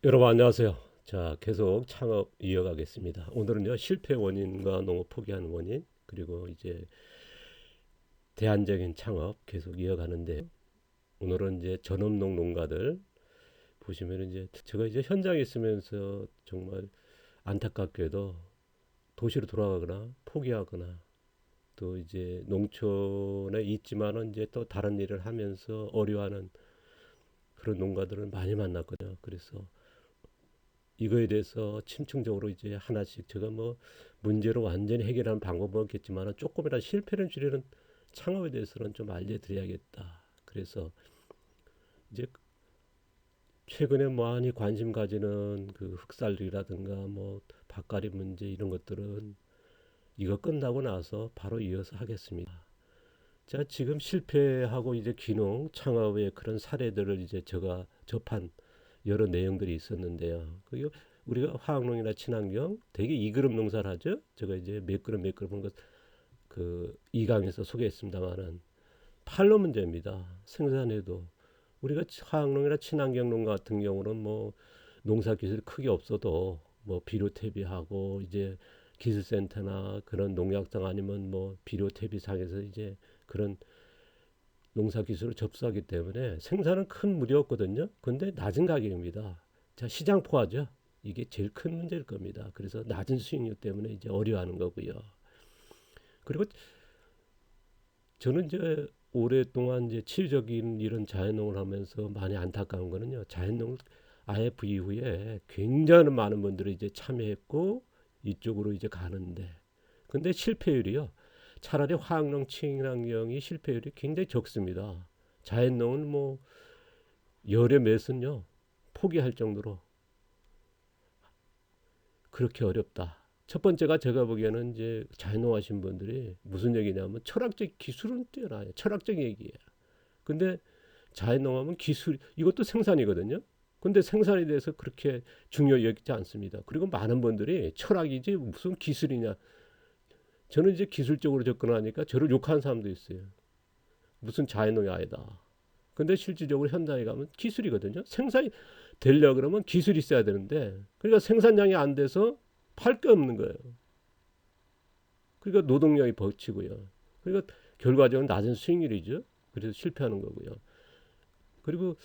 여러분 안녕하세요. 자, 계속 창업 이어가겠습니다. 오늘은요, 실패 원인과 농업 포기하는 원인, 그리고 이제 대안적인 창업 계속 이어가는데, 오늘은 이제 전업농 농가들 보시면 이제 제가 이제 현장에 있으면서 정말 안타깝게도 도시로 돌아가거나 포기하거나 또 이제 농촌에 있지만은 이제 또 다른 일을 하면서 어려워하는 그런 농가들을 많이 만났거든요. 그래서 이거에 대해서 침층적으로 이제 하나씩 제가 뭐 문제를 완전히 해결하는 방법은 없겠지만 조금이라도 실패를 줄이는 창업에 대해서는 좀 알려드려야겠다. 그래서 이제 최근에 많이 관심 가지는 그 흑살이라든가 뭐 밭갈이 문제 이런 것들은 이거 끝나고 나서 바로 이어서 하겠습니다. 자, 지금 실패하고 이제 귀농 창업의 그런 사례들을 이제 제가 접한 여러 내용들이 있었는데요. 그 우리가 화학농이나 친환경 되게 이그룹 농사를 하죠. 제가 이제 몇 그룹 몇 그룹 한것그 2강에서 소개했습니다만은 판로 문제입니다. 생산해도 우리가 화학농이나 친환경 농가 같은 경우는 뭐 농사 기술이 크게 없어도 뭐 비료 퇴비하고 이제 기술센터나 그런 농약장 아니면 뭐 비료 퇴비상에서 이제 그런 농사 기술을 접수하기 때문에 생산은 큰 무리 없거든요. 근데 낮은 가격입니다. 자, 시장 포화죠. 이게 제일 큰 문제일 겁니다. 그래서 낮은 수익률 때문에 이제 어려워하는 거고요. 그리고 저는 이제 오랫동안 이제 치유적인 이런 자연농을 하면서 많이 안타까운 거는요. 자연농 IF 이후에 굉장히 많은 분들이 이제 참여했고 이쪽으로 이제 가는데 근데 실패율이요. 차라리 화학농, 친환경이 실패율이 굉장히 적습니다. 자연농은 뭐 열의 몇은요 포기할 정도로 그렇게 어렵다. 첫 번째가 제가 보기에는 이제 자연농 하신 분들이 무슨 얘기냐면 철학적 기술은 뛰어나요. 철학적 얘기예요. 근데 자연농하면 기술 이것도 생산이거든요. 근데 생산에 대해서 그렇게 중요 여기지 않습니다. 그리고 많은 분들이 철학이지 무슨 기술이냐. 저는 이제 기술적으로 접근하니까 저를 욕하는 사람도 있어요. 무슨 자연농이 아니다. 근데 실질적으로 현장에 가면 기술이거든요. 생산이 되려 그러면 기술이 있어야 되는데 그러니까 생산량이 안 돼서 팔 게 없는 거예요. 그러니까 노동력이 버티고요. 그러니까 결과적으로 낮은 수익률이죠. 그래서 실패하는 거고요. 그리고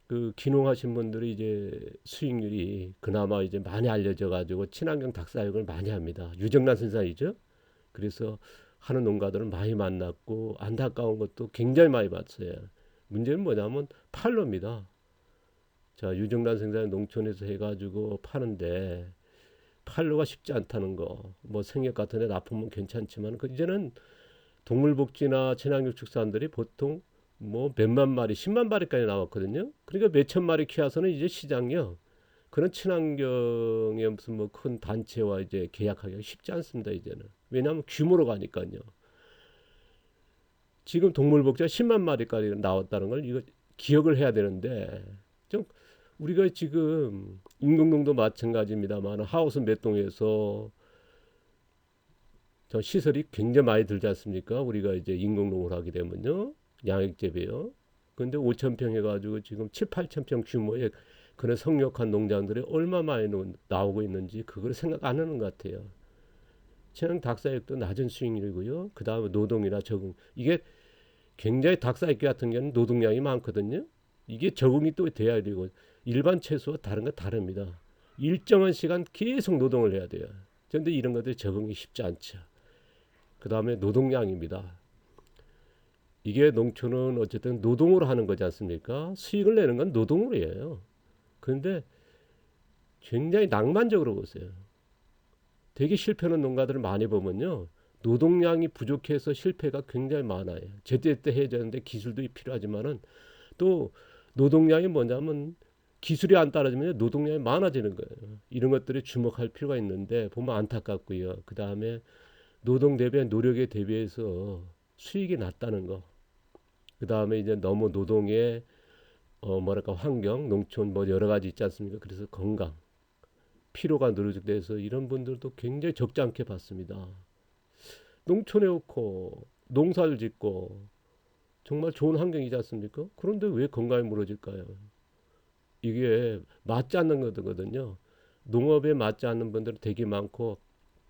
그 기농하신 분들이 이제 수익률이 그나마 이제 많이 알려져 가지고 친환경 닭사육을 많이 합니다. 유정란 생산이죠. 그래서 하는 농가들을 많이 만났고 안타까운 것도 굉장히 많이 봤어요. 문제는 뭐냐면 팔로입니다. 자, 유정란 생산 농촌에서 해가지고 파는데 팔로가 쉽지 않다는 거. 뭐 생협 같은 데 납품은 괜찮지만 그 이제는 동물복지나 친환경 축산들이 보통 뭐 몇만 마리, 10만 마리까지 나왔거든요. 그러니까 몇천 마리 키워서는 이제 시장이요. 그런 친환경의 무슨 뭐 큰 단체와 이제 계약하기가 쉽지 않습니다, 이제는. 왜냐하면 규모로 가니까요. 지금 동물복지가 10만 마리까지 나왔다는 걸 이거 기억을 해야 되는데 좀 우리가 지금 인공농도 마찬가지입니다만 하우스 몇 동에서 저 시설이 굉장히 많이 들지 않습니까? 우리가 이제 인공농을 하게 되면요. 양액재배요. 근데 5천 평 해가지고 지금 7, 8천 평 규모의 그런 성역한 농장들이 얼마 많이 나오고 있는지 그걸 생각 안 하는 것 같아요. 친환 닭사육도 낮은 수익률이고요. 그 다음에 노동이나 적응. 이게 굉장히 닭사육 같은 경우는 노동량이 많거든요. 이게 적응이 또 돼야 되고 일반 채소와 다른 건 다릅니다. 일정한 시간 계속 노동을 해야 돼요. 그런데 이런 것들이 적응이 쉽지 않죠. 그 다음에 노동량입니다. 이게 농촌은 어쨌든 노동으로 하는 거지 않습니까? 수익을 내는 건 노동으로 해요. 그런데 굉장히 낭만적으로 보세요. 되게 실패하는 농가들을 많이 보면요. 노동량이 부족해서 실패가 굉장히 많아요. 제때제때 해야 되는데 기술도 필요하지만은 또 노동량이 뭐냐면 기술이 안 따라주면 노동량이 많아지는 거예요. 이런 것들에 주목할 필요가 있는데 보면 안타깝고요. 그 다음에 노동 대비 노력에 대비해서 수익이 낮다는 거. 그 다음에 이제 너무 노동의 뭐랄까 환경, 농촌 뭐 여러 가지 있지 않습니까? 그래서 건강, 피로가 누적돼서 이런 분들도 굉장히 적지 않게 봤습니다. 농촌에 놓고 농사를 짓고 정말 좋은 환경이지 않습니까? 그런데 왜 건강이 무너질까요? 이게 맞지 않는 거거든요. 농업에 맞지 않는 분들은 되게 많고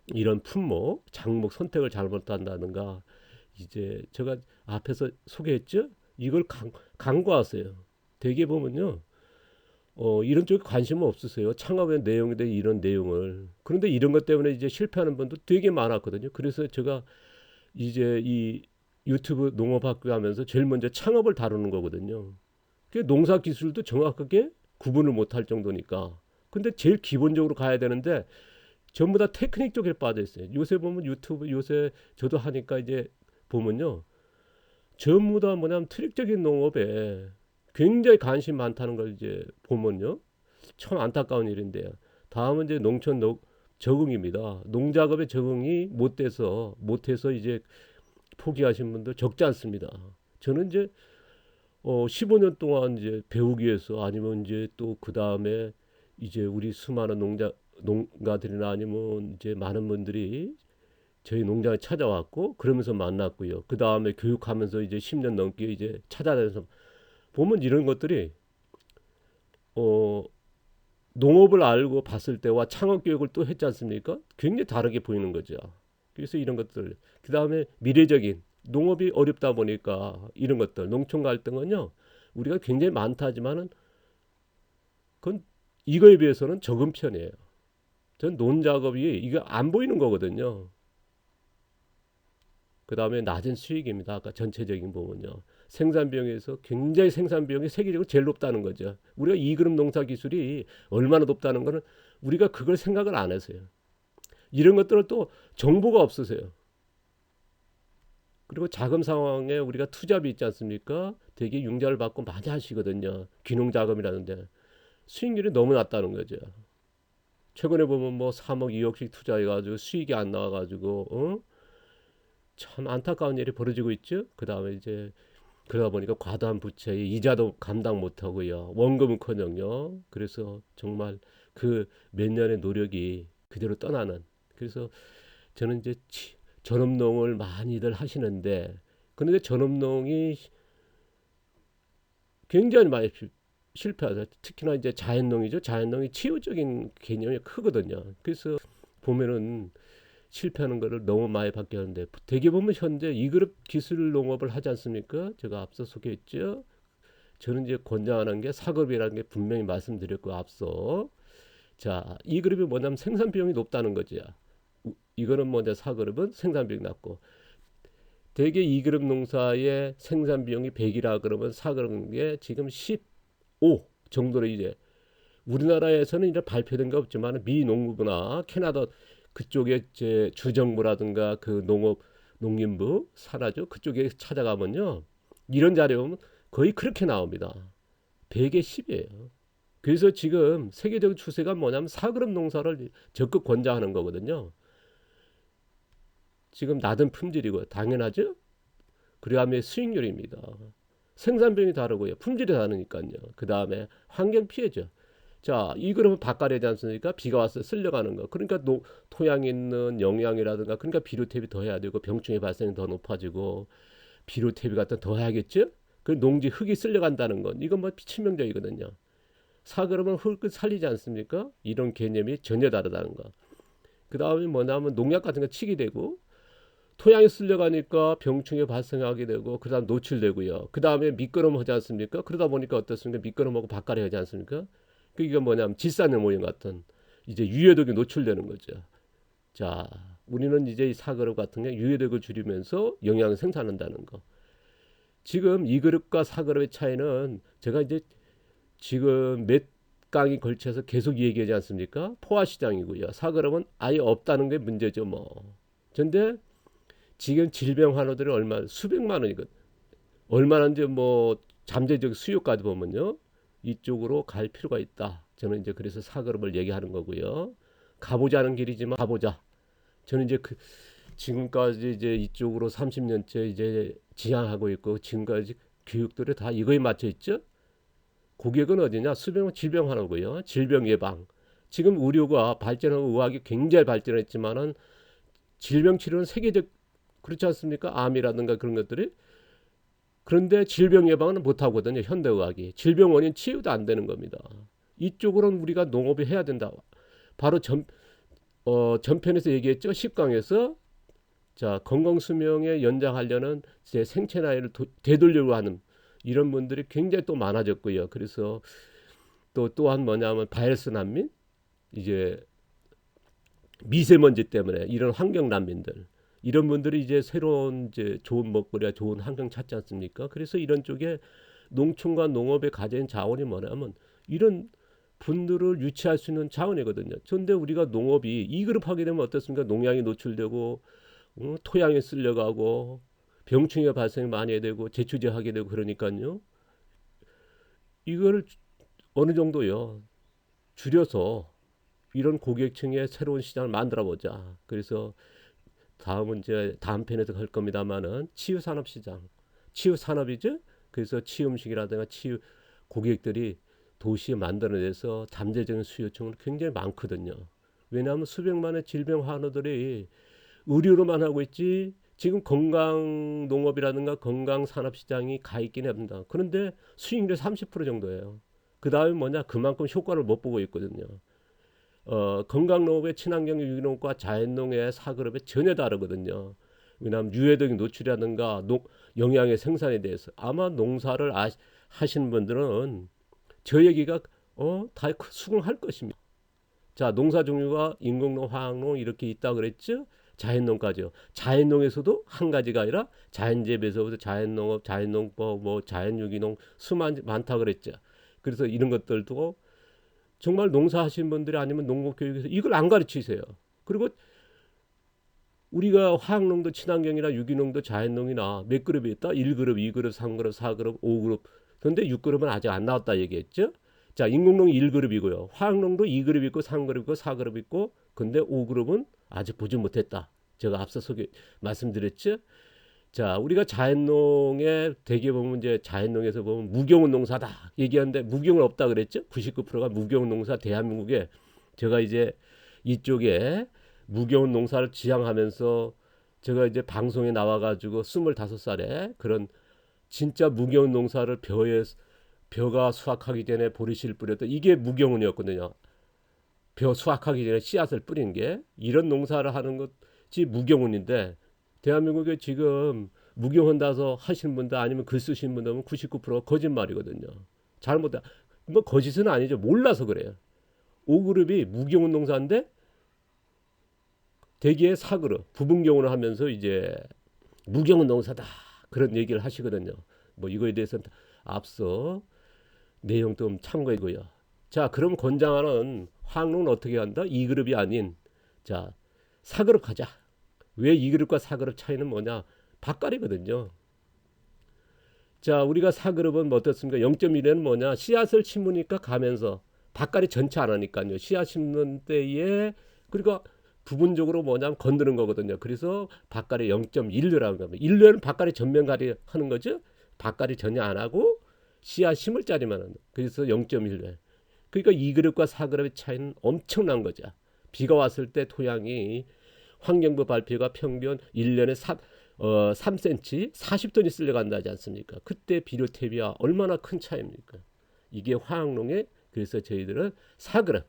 이런 품목, 작목 선택을 잘못한다든가 이제 제가 앞에서 소개했죠? 이걸 간과하세요. 되게 보면요. 이런 쪽에 관심은 없으세요. 창업의 내용에 대해 이런 내용을. 그런데 이런 것 때문에 이제 실패하는 분도 되게 많았거든요. 그래서 제가 이제 이 유튜브 농업학교 하면서 제일 먼저 창업을 다루는 거거든요. 그 농사 기술도 정확하게 구분을 못할 정도니까. 근데 제일 기본적으로 가야 되는데 전부 다 테크닉 쪽에 빠져 있어요. 요새 보면 유튜브 요새 저도 하니까 이제 보면요. 전부 다 뭐냐면 트릭적인 농업에 굉장히 관심 많다는 걸 이제 보면요. 참 안타까운 일인데요. 다음은 이제 적응입니다. 농작업에 적응이 못해서 이제 포기하신 분들 적지 않습니다. 저는 이제 15년 동안 이제 배우기 위해서 아니면 이제 또 그 다음에 이제 우리 수많은 농가들이나 아니면 이제 많은 분들이 저희 농장에 찾아왔고 그러면서 만났고요. 그 다음에 교육하면서 이제 10년 넘게 이제 찾아다녀서 보면 이런 것들이 어, 농업을 알고 봤을 때와 창업 교육을 또 했지 않습니까? 굉장히 다르게 보이는 거죠. 그래서 이런 것들 그 다음에 미래적인 농업이 어렵다 보니까 이런 것들 농촌 갈등은요 우리가 굉장히 많다지만은 그건 이거에 비해서는 적은 편이에요. 전 논작업이 이거 안 보이는 거거든요. 그 다음에 낮은 수익입니다. 아까 전체적인 부분요. 생산 비용에서 굉장히 생산 비용이 세계적으로 제일 높다는 거죠. 우리가 이 그룹 농사 기술이 얼마나 높다는 거는 우리가 그걸 생각을 안 했어요. 이런 것들은 또 정보가 없으세요. 그리고 자금 상황에 우리가 투잡이 있지 않습니까? 되게 융자를 받고 많이 하시거든요. 귀농 자금이라는데 수익률이 너무 낮다는 거죠. 최근에 보면 뭐 3억, 2억씩 투자해가지고 수익이 안 나와가지고 참 안타까운 일이 벌어지고 있죠. 그 다음에 이제 그러다 보니까 과다한 부채, 이자도 감당 못하고요. 원금은커녕요. 그래서 정말 그 몇 년의 노력이 그대로 떠나는. 그래서 저는 이제 전업농을 많이들 하시는데, 그런데 전업농이 굉장히 많이 실패하죠. 특히나 이제 자연농이죠. 자연농이 치유적인 개념이 크거든요. 그래서 보면은 실패하는 거를 너무 많이 바뀌었는데 대개 보면 현재 이그룹 기술 농업을 하지 않습니까? 제가 앞서 소개했죠. 저는 이제 권장하는 게 사급이라는 게 분명히 말씀드렸고 앞서 자, 이 그룹이 뭐냐면 생산 비용이 높다는 거죠. 이거는 뭐냐 사그룹은 생산 비용이 낮고 대개 이 그룹 농사의 생산 비용이 100이라 그러면 사그룹에 지금 15 정도로 이제 우리나라에서는 이제 발표된 게 없지만 미 농구부나 캐나다 그쪽에 제 주정부라든가 그 농림부 산하죠 그쪽에 찾아가면요 이런 자료 보면 거의 그렇게 나옵니다. 100에 10이에요. 그래서 지금 세계적 추세가 뭐냐면 사그룹 농사를 적극 권장하는 거거든요. 지금 낮은 품질이고 당연하죠. 그 다음에 수익률입니다. 생산병이 다르고요. 품질이 다르니까요. 그 다음에 환경 피해죠. 자, 이 그러면 밭가리지 않습니까? 비가 와서 쓸려가는 거. 그러니까 토양에 있는 영양이라든가 그러니까 비료탭이 더 해야 되고 병충해 발생이 더 높아지고 비료탭이 갖다 더 해야겠죠? 그 농지 흙이 쓸려간다는 건 이건 뭐 치명적이거든요. 사그러면 흙을 살리지 않습니까? 이런 개념이 전혀 다르다는 거. 그 다음에 뭐냐면 농약 같은 거 치게 되고 토양이 쓸려가니까 병충해 발생하게 되고 그 다음 노출되고요. 그 다음에 미끄럼 하지 않습니까? 그러다 보니까 어떻습니까? 미끄럼하고 밭가리 하지 않습니까? 그게 뭐냐면 질산염 모형 같은 이제 유해독이 노출되는 거죠. 자, 우리는 이제 이 사그룹 같은 게 유해독을 줄이면서 영양을 생산한다는 거. 지금 이 그룹과 사그룹의 차이는 제가 이제 지금 몇 강이 걸쳐서 계속 얘기하지 않습니까? 포화 시장이고요. 사그룹은 아예 없다는 게 문제죠, 뭐. 근데 지금 질병 환우들이 얼마 수백만 원이거든. 얼마나인지 뭐 잠재적 수요까지 보면요. 이쪽으로 갈 필요가 있다. 저는 이제 그래서 사그룹을 얘기하는 거고요. 가보자는 길이지만 가보자. 저는 이제 지금까지 이제 이쪽으로 30년째 이제 지향하고 있고 지금까지 교육들이 다 이거에 맞춰 있죠. 고객은 어디냐? 질병 하나고요. 질병 예방. 지금 의료가 발전하고 의학이 굉장히 발전했지만은 질병 치료는 세계적 그렇지 않습니까? 암이라든가 그런 것들이. 그런데 질병 예방은 못 하거든요. 현대의학이. 질병 원인 치유도 안 되는 겁니다. 이쪽으로는 우리가 농업을 해야 된다. 바로 전편에서 얘기했죠. 10강에서 자, 건강 수명에 연장하려는 제 생체 나이를 되돌리려고 하는 이런 분들이 굉장히 또 많아졌고요. 그래서 또한 뭐냐면 바이러스 난민, 이제 미세먼지 때문에 이런 환경 난민들, 이런 분들이 이제 새로운 이제 좋은 먹거리와 좋은 환경 찾지 않습니까? 그래서 이런 쪽에 농촌과 농업의 가진 자원이 뭐냐면 이런 분들을 유치할 수 있는 자원이거든요. 그런데 우리가 농업이 이 그룹 하게 되면 어떻습니까? 농약이 노출되고 토양에 쓸려가고 병충해 발생이 많이 되고 제초제하게 되고 그러니까요. 이걸 어느 정도요 줄여서 이런 고객층의 새로운 시장을 만들어 보자. 그래서 다음은 이제 다음 편에서 할 겁니다만은 치유 산업 시장, 치유 산업이죠. 그래서 치유 음식이라든가 치유 고객들이 도시에 만들어내서 잠재적인 수요층은 굉장히 많거든요. 왜냐하면 수백만의 질병 환우들이 의료로만 하고 있지 지금 건강 농업이라든가 건강 산업 시장이 가 있긴 합니다. 그런데 수익률이 30% 정도예요. 그 다음에 뭐냐 그만큼 효과를 못 보고 있거든요. 건강 농업의 친환경 유기농과 자연농의 사그룹이 전혀 다르거든요. 왜냐하면 유해등이 노출이라든가 영양의 생산에 대해서 아마 농사를 하시는 분들은 저 얘기가 다 수긍할 것입니다. 자, 농사 종류가 인공농, 화학농 이렇게 있다 그랬죠. 자연농까지요. 자연농에서도 한 가지가 아니라 자연재배에서부터 자연농업, 자연농법, 뭐 자연유기농 많다 그랬죠. 그래서 이런 것들도 정말 농사하시는 분들이 아니면 농업교육에서 이걸 안 가르치세요. 그리고 우리가 화학농도 친환경이나 유기농도 자연농이나 몇 그룹이 있다? 1그룹, 2그룹, 3그룹, 4그룹, 5그룹. 그런데 6그룹은 아직 안 나왔다 얘기했죠. 자, 인공농이 1그룹이고요. 화학농도 2그룹 있고 3그룹 있고 4그룹 있고 근데 5그룹은 아직 보지 못했다. 제가 앞서 말씀드렸죠. 자, 우리가 자연농에 대개 보면 이제 자연농에서 보면 무경운 농사다 얘기하는데 무경은 없다 그랬죠. 99%가 무경운 농사 대한민국에 제가 이제 이쪽에 무경운 농사를 지향하면서 제가 이제 방송에 나와가지고 25살에 그런 진짜 무경운 농사를 벼가 수확하기 전에 보리씨를 뿌렸던 이게 무경운이었거든요. 벼 수확하기 전에 씨앗을 뿌린 게 이런 농사를 하는 것이 무경운인데 대한민국에 지금 무경한다서 하시는 분들 아니면 글 쓰시는 분들은 99%가 거짓말이거든요. 잘못 뭐 거짓은 아니죠. 몰라서 그래요. 5그룹이 무경운 농사인데 대개의 4그룹 부분경운을 하면서 이제 무경운 농사다 그런 얘기를 하시거든요. 뭐 이거에 대해서는 앞서 내용 좀 참고해고요. 자, 그럼 권장하는 화학농은 어떻게 한다? 2그룹이 아닌 자 4그룹 가자. 왜 2그룹과 4그룹 차이는 뭐냐? 밭갈이거든요. 자, 우리가 4그룹은 뭐 어떻습니까? 0.1에는 뭐냐? 씨앗을 심으니까 가면서 밭갈이 전체 안 하니까요. 씨앗 심는 때에 그러니까 부분적으로 뭐냐면 건드는 거거든요. 그래서 밭갈이 0.1류라는 겁니다. 1류는 밭갈이 전면갈이 하는 거죠. 밭갈이 전혀 안 하고 씨앗 심을 자리만 하는. 그래서 0.1류. 그러니까 2그룹과 4그룹의 차이는 엄청난 거죠. 비가 왔을 때 토양이 환경부 발표가 평균 1년에 3cm 40톤이 쓸려간다 하지 않습니까? 그때 비료 대비와 얼마나 큰 차이입니까? 이게 화학농에 그래서 저희들은 4그룹.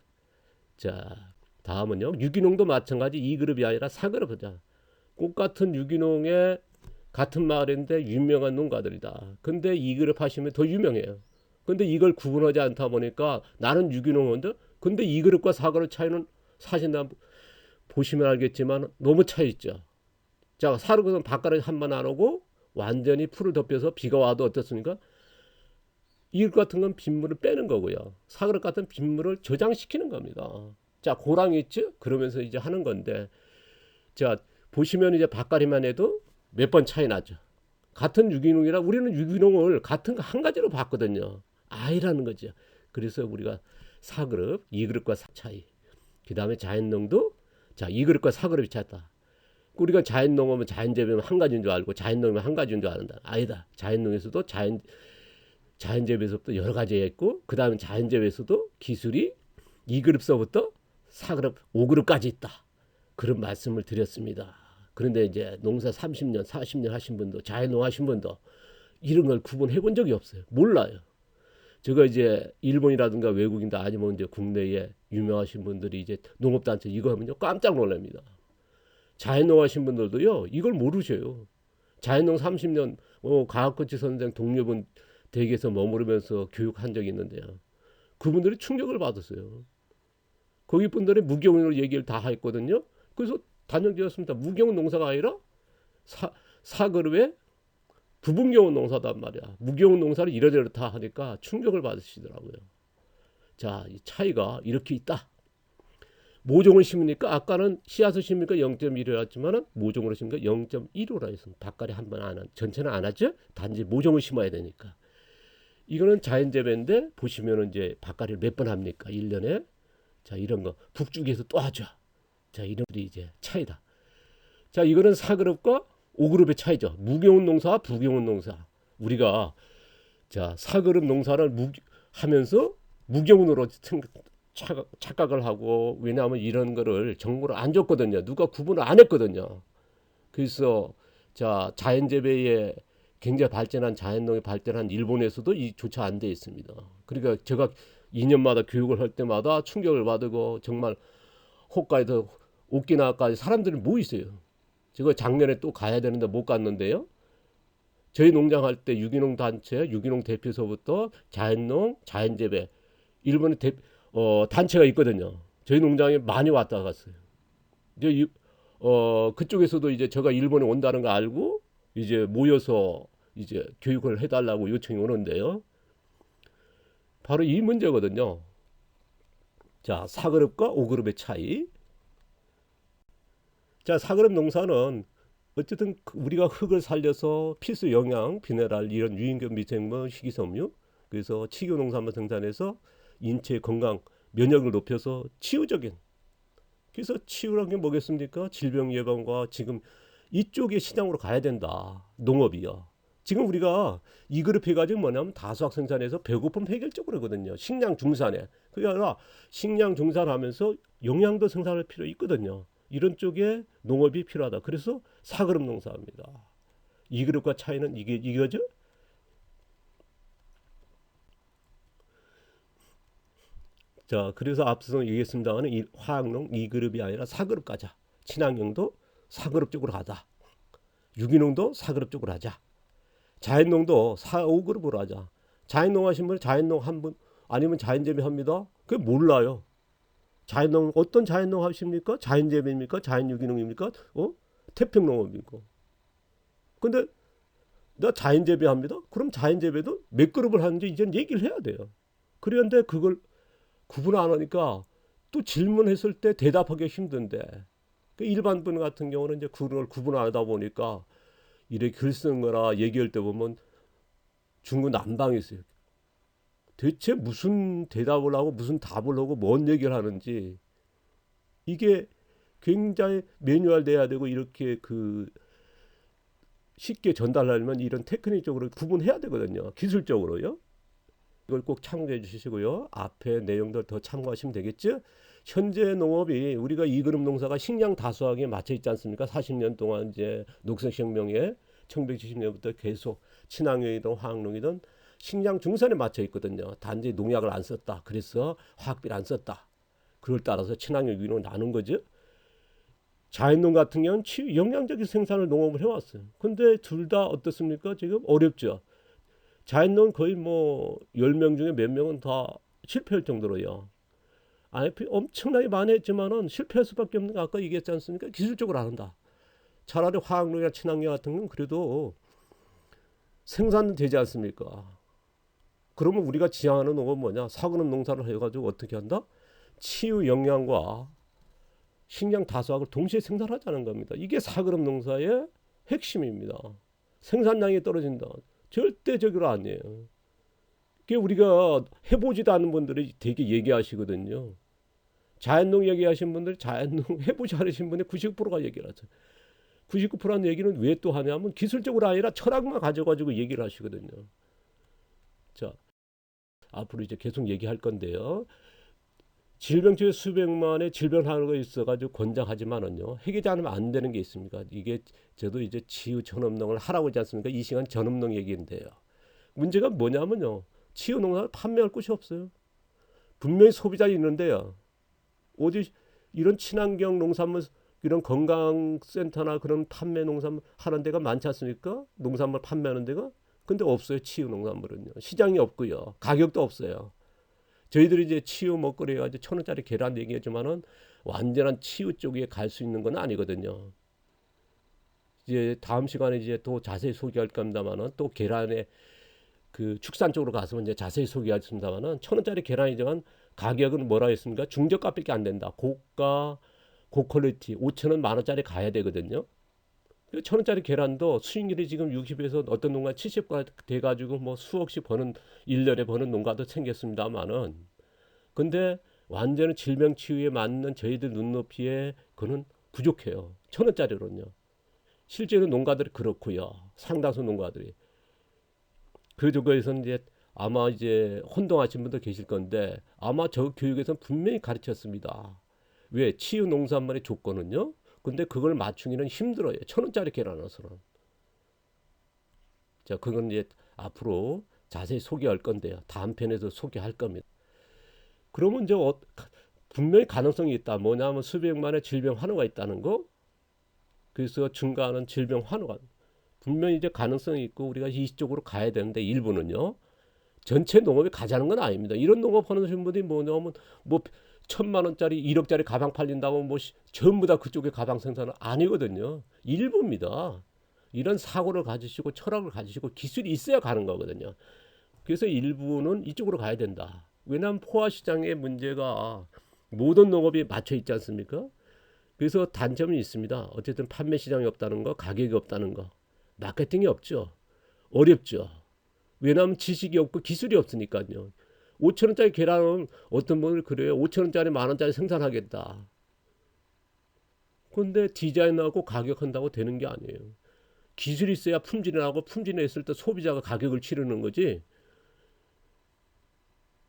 자, 다음은요. 유기농도 마찬가지 2그룹이 아니라 4그룹 하자. 꽃같은 유기농의 같은 마을인데 유명한 농가들이다. 근데 2그룹 하시면 더 유명해요. 근데 이걸 구분하지 않다 보니까 나는 유기농인데 근데 2그룹과 4그룹 차이는 사실 보시면 알겠지만 너무 차이 있죠. 자, 4그룹은 밭갈이 한 번 안 오고 완전히 풀을 덮여서 비가 와도 어떻습니까? 2그룹 같은 건 빗물을 빼는 거고요. 4그룹 같은 빗물을 저장시키는 겁니다. 자, 고랑이 있죠? 그러면서 이제 하는 건데 자, 보시면 이제 밭갈이만 해도 몇 번 차이 나죠. 같은 유기농이라 우리는 유기농을 같은 거 한 가지로 봤거든요. 아이라는 거죠. 그래서 우리가 4그룹, 2그룹과 차이. 그 다음에 자연농도 자 2그룹과 4그룹이 차다. 우리가 자연농하면 자연재배면 한 가지인 줄 알고 자연농이면 한 가지인 줄 아는다. 아니다. 자연농에서도 자연재배에서부터 여러 가지가 있고 그 다음에 자연재배에서도 기술이 2그룹서부터 4그룹, 5그룹까지 있다. 그런 말씀을 드렸습니다. 그런데 이제 농사 30년, 40년 하신 분도 자연농 하신 분도 이런 걸 구분해 본 적이 없어요. 몰라요. 제가 이제 일본이라든가 외국인들 아니면 이제 국내에 유명하신 분들이 이제 농업단체 이거 하면요 깜짝 놀랍니다. 자연농 하신 분들도요 이걸 모르셔요. 자연농 30년 과학코치 선생 동료분 댁에서 머무르면서 교육한 적이 있는데요. 그분들이 충격을 받았어요. 거기 분들이 무경으로 얘기를 다 했거든요. 그래서 단정지었습니다. 무경 농사가 아니라 사그룹의 부분경운 농사단 말이야. 무경운 농사를 이러저러다 하니까 충격을 받으시더라고요. 자, 이 차이가 이렇게 있다. 모종을 심으니까 아까는 씨앗을 심으니까 0.1이었지만은 모종으로 심으니까 0.15라 했습니다. 밭갈이 한 번 안 한, 전체는 안 하죠. 단지 모종을 심어야 되니까. 이거는 자연재배인데 보시면은 이제 밭갈이를 몇 번 합니까? 1년에. 자, 이런 거 북쪽에서 또 하죠. 자, 이런 게 이제 차이다. 자, 이거는 4그룹과 5그룹의 차이죠. 무경운 농사와 부경운 농사. 우리가 자 4그룹 농사를 하면서 무경운으로 착각을 하고 왜냐하면 이런 거를 정보를 안 줬거든요. 누가 구분을 안 했거든요. 그래서 자 자연재배에 굉장히 발전한 자연농이 발전한 일본에서도 이조차 안 돼 있습니다. 그러니까 제가 2년마다 교육을 할 때마다 충격을 받고 정말 홋카이도 오키나와까지 사람들이 모이세요. 제가 작년에 또 가야 되는데 못 갔는데요. 저희 농장 할 때 유기농 단체, 유기농 대표소부터 자연농, 자연재배 일본의 단체가 있거든요. 저희 농장에 많이 왔다 갔어요. 이제 그쪽에서도 이제 제가 일본에 온다는 거 알고 이제 모여서 이제 교육을 해달라고 요청이 오는데요. 바로 이 문제거든요. 자, 4그룹과 5그룹의 차이. 자, 4그룹 농사는 어쨌든 우리가 흙을 살려서 필수 영양, 미네랄 이런 유인균, 미생물, 식이섬유 그래서 치유 농산물 생산해서 인체 건강, 면역을 높여서 치유적인 그래서 치유라는 게 뭐겠습니까? 질병 예방과 지금 이쪽의 시장으로 가야 된다. 농업이요. 지금 우리가 이 그룹 해가지고 뭐냐면 다수학 생산해서 배고픔 해결 쪽으로거든요. 식량 중산에. 그게 아니라 식량 중산하면서 영양도 생산할 필요 있거든요. 이런 쪽에 농업이 필요하다. 그래서 4그룹 농사입니다. 2그룹과 차이는 이거죠. 자, 그래서 앞서 얘기했습니다만 화학농 2그룹이 아니라 4그룹 가자. 친환경도 4그룹 쪽으로 가자. 유기농도 4그룹 쪽으로 하자. 자연농도 4, 5그룹으로 하자. 자연농 하신 분 자연농 한 분 아니면 자연재배 합니다. 그게 몰라요. 자연농 어떤 자연농 하십니까? 자연재배입니까? 자연유기농입니까? 태평농업입니까? 근데 나 자연재배합니다. 그럼 자연재배도 몇 그룹을 하는지 이제 얘기를 해야 돼요. 그런데 그걸 구분 안 하니까 또 질문했을 때 대답하기 힘든데 일반 분 같은 경우는 이제 그걸 구분 안 하다 보니까 이렇게 글 쓰는 거나 얘기할 때 보면 중구난방이었어요. 대체 무슨 대답을 하고 무슨 답을 하고 뭔 얘기를 하는지 이게 굉장히 매뉴얼 돼야 되고 이렇게 쉽게 전달하려면 이런 테크닉적으로 구분해야 되거든요. 기술적으로요. 이걸 꼭 참고해 주시고요. 앞에 내용들 더 참고하시면 되겠죠. 현재 농업이 우리가 2그룹 농사가 식량 다수학에 맞춰 있지 않습니까? 40년 동안 이제 녹색혁명에 1970년부터 계속 친환경이든 화학농이든 식량 중산에 맞춰 있거든요. 단지 농약을 안 썼다. 그래서 화학비를 안 썼다. 그걸 따라서 친환경 유기농을 나눈 거죠. 자연농 같은 경우는 영양적인 생산을 농업을 해왔어요. 근데 둘 다 어떻습니까? 지금 어렵죠. 자연농 거의 뭐 10명 중에 몇 명은 다 실패할 정도로요. INP 엄청나게 많이 했지만은 실패할 수밖에 없는 거 아까 얘기했지 않습니까? 기술적으로 안 한다. 차라리 화학농이나 친환경 같은 건 그래도 생산은 되지 않습니까? 그러면 우리가 지향하는 농업은 뭐냐? 4그룹 농사를 해가지고 어떻게 한다? 치유 영양과 식량 다수학을 동시에 생산하자는 겁니다. 이게 4그룹 농사의 핵심입니다. 생산량이 떨어진다. 절대적으로 아니에요. 그게 우리가 해보지도 않은 분들이 되게 얘기하시거든요. 자연농 얘기하신 분들 자연농 해보지 않으신 분의 99%가 얘기를 하죠. 99%는 얘기는 왜 또 하냐면 기술적으로 아니라 철학만 가져가지고 얘기를 하시거든요. 자, 앞으로 이제 계속 얘기할 건데요. 질병 중에 수백만의 질병 하나가 있어가지고 권장하지만은요 해결하지 않으면 안 되는 게 있습니다. 이게 저도 이제 치유 전업농을 하라고 하지 않습니까? 이 시간 전업농 얘기인데요. 문제가 뭐냐면요 치유 농산물 판매할 곳이 없어요. 분명히 소비자 있는데요. 어디 이런 친환경 농산물 이런 건강센터나 그런 판매 농산물 하는 데가 많지 않습니까? 농산물 판매하는 데가. 근데 없어요. 치유 농산물은요. 시장이 없고요. 가격도 없어요. 저희들이 이제 치유 먹거리 가지고 1,000원짜리 계란 얘기하지만은 완전한 치유 쪽에 갈 수 있는 건 아니거든요. 이제 다음 시간에 이제 또 자세히 소개할 겁니다만은 또 계란의 그 축산 쪽으로 가서 이제 자세히 소개하겠습니다만은 1,000원짜리 계란이지만 가격은 뭐라 했습니까? 중저가밖에 안 된다. 고가 고퀄리티 5,000원 10,000원짜리 가야 되거든요. 1,000원짜리 계란도 수익률이 지금 60에서 어떤 농가 70가 돼가지고 뭐 수억씩 버는 1년에 버는 농가도 생겼습니다만은 근데 완전히 질병 치유에 맞는 저희들 눈높이에 그는 부족해요. 1,000원짜리로는요. 실제로 농가들이 그렇고요. 상당수 농가들이. 그쪽에서는 이제 아마 이제 혼동하신 분도 계실 건데 아마 저 교육에서는 분명히 가르쳤습니다. 왜? 치유 농산물의 조건은요. 근데 그걸 맞추기는 힘들어요. 1,000원짜리 계란 하나서는. 자, 그건 이제 앞으로 자세히 소개할 건데요. 다음 편에서 소개할 겁니다. 그러면 이제 분명히 가능성이 있다. 뭐냐면 수백만의 질병 환우가 있다는 거. 그래서 증가하는 질병 환우가 분명히 이제 가능성이 있고 우리가 이쪽으로 가야 되는데 일부는요. 전체 농업이 가자는 건 아닙니다. 이런 농업 하는 분들이 뭐냐면 뭐 1,000만 원짜리 1억짜리 가방 팔린다고 뭐 전부 다 그쪽에 가방 생산은 아니거든요. 일부입니다. 이런 사고를 가지시고 철학을 가지시고 기술이 있어야 가는 거거든요. 그래서 일부는 이쪽으로 가야 된다. 왜냐하면 포화 시장의 문제가 모든 농업이 맞춰 있지 않습니까? 그래서 단점이 있습니다. 어쨌든 판매 시장이 없다는 거, 가격이 없다는 거, 마케팅이 없죠. 어렵죠. 왜냐하면 지식이 없고 기술이 없으니까요. 5,000원짜리 계란은 어떤 분을 그래요. 5,000원짜리 10,000원짜리 생산하겠다. 근데 디자인하고 가격한다고 되는 게 아니에요. 기술이 있어야 품질이 나고 품질이 있을 때 소비자가 가격을 치르는 거지.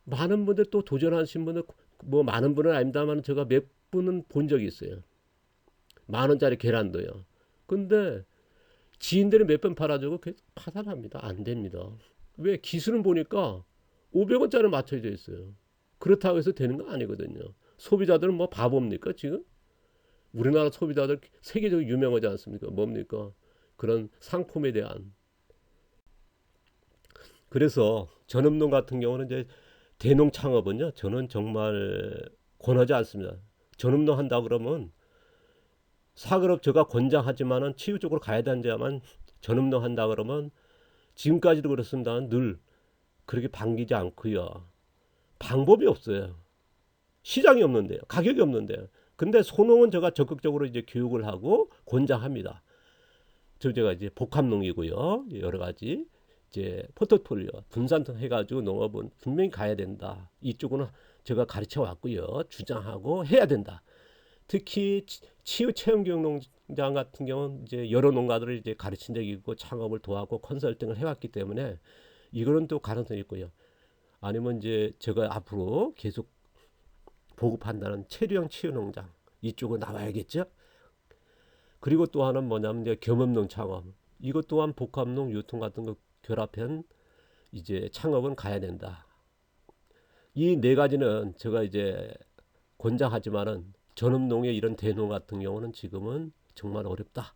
많은 분들 또 도전하신 분들 뭐 많은 분은 아닙니다만 제가 몇 분은 본 적이 있어요. 10,000원짜리 계란도요. 근데 지인들이 몇 번 팔아주고 파산합니다. 안 됩니다. 왜? 기술은 보니까 500원짜리 맞춰져 있어요. 그렇다고 해서 되는 거 아니거든요. 소비자들은 뭐 바보입니까 지금? 우리나라 소비자들 세계적으로 유명하지 않습니까? 뭡니까? 그런 상품에 대한. 그래서 전업농 같은 경우는 이제 대농 창업은요. 저는 정말 권하지 않습니다. 전업농 한다 그러면 사그럽 제가 권장하지만은 치유 쪽으로 가야 되는데만 전업농 한다 그러면 지금까지도 그렇습니다. 늘 그렇게 반기지 않고요. 방법이 없어요. 시장이 없는데요. 가격이 없는데요. 근데 소농은 제가 적극적으로 이제 교육을 하고 권장합니다. 제가 이제 복합농이고요. 여러 가지 이제 포트폴리오 분산해 해가지고 농업은 분명히 가야 된다. 이쪽은 제가 가르쳐 왔고요. 주장하고 해야 된다. 특히 치유 체험교육농장 같은 경우는 이제 여러 농가들을 이제 가르친 적이 있고 창업을 도와고 컨설팅을 해왔기 때문에 이거는 또 가능성이 있고요. 아니면 이제 제가 앞으로 계속 보급한다는 체류형 치유농장 이쪽으로 나와야겠죠. 그리고 또 하나는 뭐냐면 이제 겸업농 창업. 이것 또한 복합농 유통 같은 거 결합한 이제 창업은 가야 된다. 이 네 가지는 제가 이제 권장하지만은 전업농의 이런 대농 같은 경우는 지금은 정말 어렵다.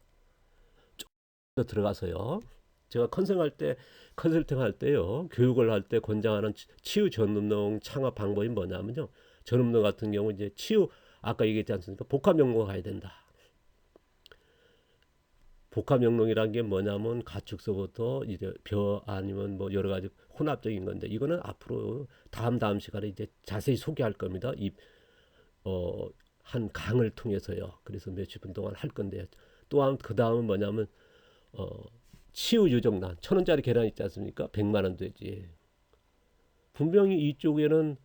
좀 더 들어가서요. 제가 컨설팅 할 때요. 교육을 할 때 권장하는 치유 전업농 창업 방법이 뭐냐면요. 전업농 같은 경우 이제 치유 아까 얘기했지 않습니까? 복합영농 가야 된다. 복합영농이란 게 뭐냐면 가축서부터 이제 벼 아니면 뭐 여러 가지 혼합적인 건데 이거는 앞으로 다음 시간에 이제 자세히 소개할 겁니다. 한 강을 통해서요. 그래서 몇십 분 동안 할 건데요. 또한 그 다음은 뭐냐면 치유 유정란 1,000원짜리 계란 있지 않습니까? 100만 원 되지. 분명히 이쪽에는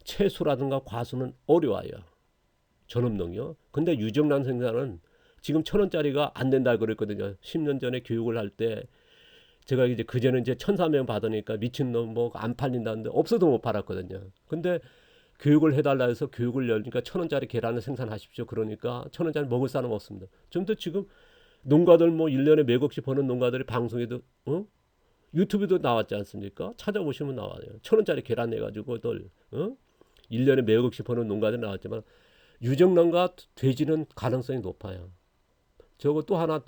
채소라든가 과수는 어려워요. 전업농이요. 근데 유정란 생산은 지금 1,000원짜리가 안 된다 그랬거든요. 10년 전에 교육을 할 때 제가 이제 그전에 이제 1,300원 받으니까 미친놈 뭐 안 팔린다는데 없어도 못 팔았거든요. 근데 교육을 해달라 해서 교육을 열니까 1,000원짜리 계란을 생산하십시오. 그러니까 1,000원짜리 먹을 사람 없습니다. 좀 더 지금 농가들 뭐 1년에 몇 억씩 버는 농가들이 방송에도 유튜브도 나왔지 않습니까? 찾아보시면 나와요. 1,000원짜리 계란 내가지고들 1년에 몇억씩 버는 농가들 나왔지만 유정란과 돼지는 가능성이 높아요. 저거 또 하나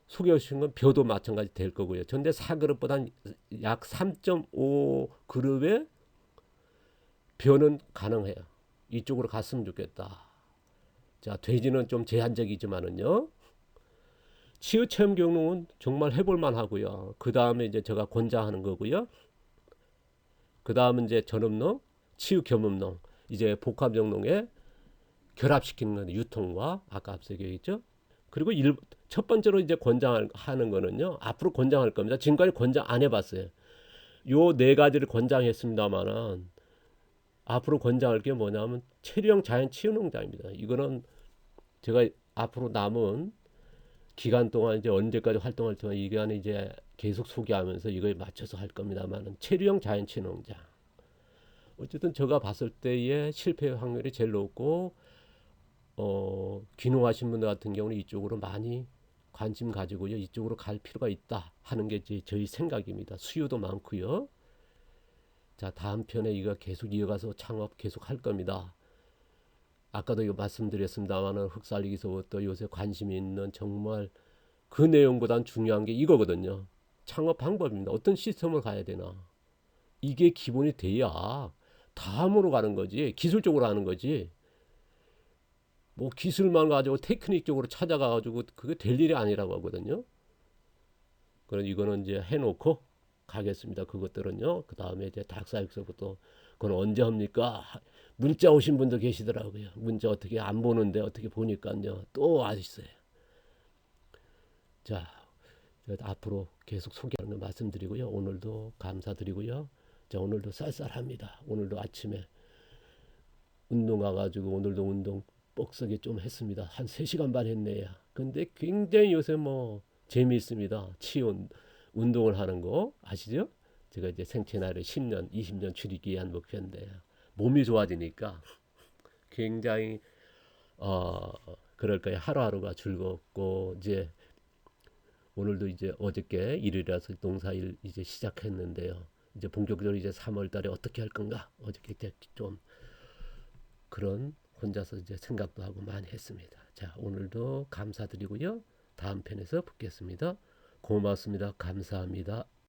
소개해 주신 건 벼도 마찬가지 될 거고요. 전데 4그릇보단 약 3.5그릇의 벼는 가능해요. 이쪽으로 갔으면 좋겠다. 자, 돼지는 좀 제한적이지만은요. 치유 체험 경로는 정말 해볼만 하고요. 그 다음에 이제 제가 권장하는 거고요. 그 다음은 이제 전업농, 치유 겸업농, 이제 복합종농에 결합시키는 건 유통과 아까 앞서 얘기했죠. 그리고 첫 번째로 이제 권장하는 거는요. 앞으로 권장할 겁니다. 지금까지 권장 안 해봤어요. 요 네 가지를 권장했습니다만은 앞으로 권장할 게 뭐냐면 체류형 자연 치유 농장입니다. 이거는 제가 앞으로 남은 기간 동안 이제 언제까지 활동할 동안 이 기간에 이제 계속 소개하면서 이거에 맞춰서 할 겁니다만은 체류형 자연 치유 농장. 어쨌든 제가 봤을 때의 실패 확률이 제일 높고 귀농하신 분들 같은 경우는 이쪽으로 많이 관심 가지고요. 이쪽으로 갈 필요가 있다 하는 게 이제 저희 생각입니다. 수요도 많고요. 자, 다음 편에 이거 계속 이어가서 창업 계속 할 겁니다. 아까도 이거 말씀드렸습니다만은 흑살리기서부터 요새 관심 있는 정말 그 내용보단 중요한 게 이거거든요. 창업 방법입니다. 어떤 시스템을 가야 되나. 이게 기본이 돼야 다음으로 가는 거지. 기술적으로 하는 거지. 뭐 기술만 가지고 테크닉적으로 찾아가가지고 그게 될 일이 아니라고 하거든요. 그럼 이거는 이제 해놓고 가겠습니다. 그것들은요. 그 다음에 이제 닭사육서부터 그건 언제 합니까? 문자 오신 분도 계시더라고요. 문자 어떻게 안 보는데 어떻게 보니까요. 또 와있어요. 자, 앞으로 계속 소개하는 거 말씀드리고요. 오늘도 감사드리고요. 자, 오늘도 쌀쌀합니다. 오늘도 아침에 운동 가가지고 오늘도 운동 뻑석에 좀 했습니다. 한 3시간 반 했네요. 근데 굉장히 요새 뭐 재미있습니다. 치유 운동을 하는 거 아시죠? 제가 이제 생체 나이를 10년, 20년 줄이기 위한 목표인데 몸이 좋아지니까 굉장히 그럴까요? 하루하루가 즐겁고 이제 오늘도 이제 어저께 일요일이라서 농사일 이제 시작했는데요. 이제 본격적으로 이제 3월 달에 어떻게 할 건가? 어저께 좀 그런 혼자서 이제 생각도 하고 많이 했습니다. 자, 오늘도 감사드리고요. 다음 편에서 뵙겠습니다. 고맙습니다. 감사합니다.